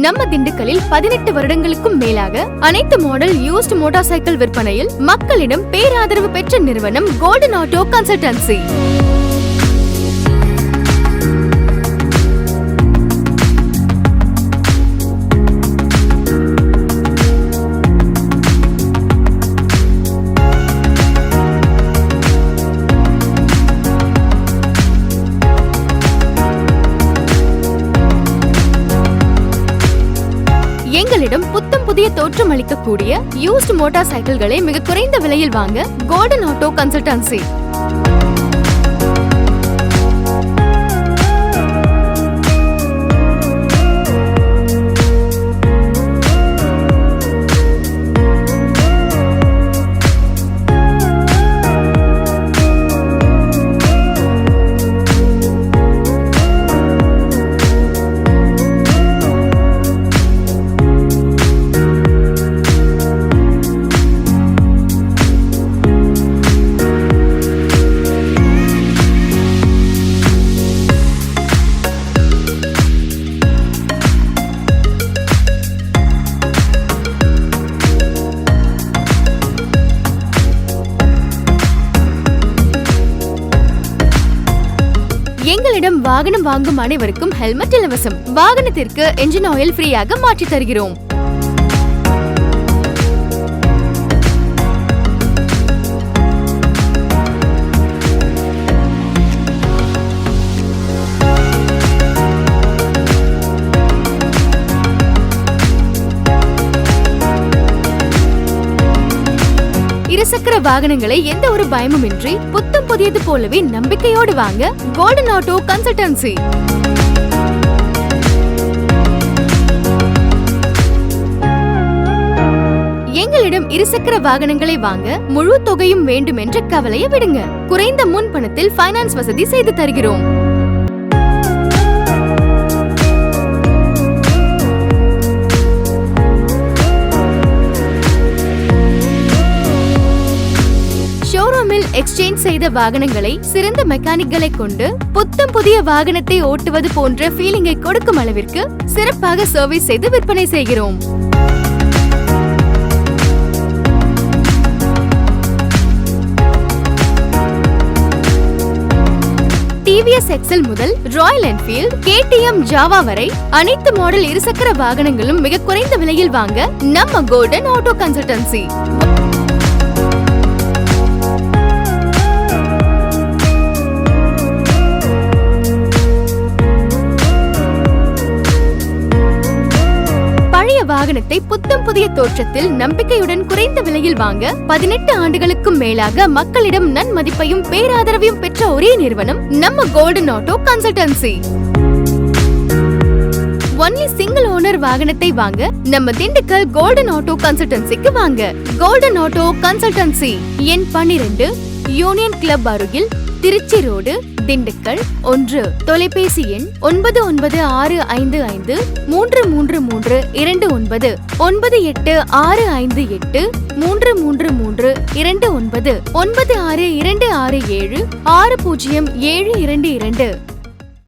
நம்ம திண்டுக்கல்லில் 18 வருடங்களுக்கும் மேலாக அனைத்து மாடல் யூஸ்ட் மோட்டார் சைக்கிள் விற்பனையில் மக்களிடம் பேராதரவு பெற்ற நிறுவனம் கோல்டன் ஆட்டோ கன்சல்டன்சி. எங்களிடம் புத்தம் புதிய தோற்றம் அளிக்கக்கூடிய யூஸ்ட் மோட்டார் சைக்கிள்களை மிக குறைந்த விலையில் வாங்க கோல்டன் ஆட்டோ கன்சல்டன்சி. எங்களிடம் வாகனம் வாங்கும் அனைவருக்கும் ஹெல்மெட் இலவசம். வாகனத்திற்கு என்ஜின் ஆயில் ஃப்ரீயாக மாற்றி தருகிறோம். இருசக்கர வாகனங்களை எந்த ஒரு பயமும் இன்றி புத்தம் புதியது போலவே நம்பிக்கையோடு வாங்க கோல்டன் ஆட்டோ கன்சல்டன்சி. எங்களிடம் இருசக்கர வாகனங்களை வாங்க முழு தொகையும் வேண்டும் என்ற கவலையை விடுங்க. குறைந்த முன் பணத்தில் பைனான்ஸ் வசதி செய்து தருகிறோம். எக்ஸ்சேஞ்ச் செய்த வாகனங்களை சிறந்த மெக்கானிக்களை கொண்டு புத்தம் புதிய வாகனத்தை ஓட்டுவது போன்ற ஃபீலிங்கை கொடுக்கும் அளவிற்கு சிறப்பாக சர்வீஸ் செய்து விற்பனை செய்கிறோம். டிவிஎஸ் எக்ஸல் முதல் ராயல் என்ஃபீல்ட், KTM, ஜாவா வரை அனைத்து மாடல் இருசக்கர வாகனங்களும் மிக குறைந்த விலையில் வாங்க நம்ம கோல்டன் ஆட்டோ கன்சல்டன்சி. வாகனத்தை புத்தம் புதிய தோற்றத்தில் நம்பிக்கையுடன் குறைந்த விலையில் வாங்க 18 ஆண்டுகளுக்கும் மேலாக மக்களிடம் நன்மதிப்பையும் பேராதரவையும் பெற்ற ஒரே நிறுவனம் நம்ம golden auto consultancy. Only single owner வாகனத்தை வாங்க நம்ம திண்டுக்கல் கோல்டன் ஆட்டோ கன்சல்டன்சிக்கு வாங்க. கோல்டன் ஆட்டோ கன்சல்டன்சி, எண் 12, யூனியன் கிளப் அருகில், திருச்சி ரோடு, திண்டுக்கல் 1. தொலைபேசி எண் 9965533329 9865833329 962667600722.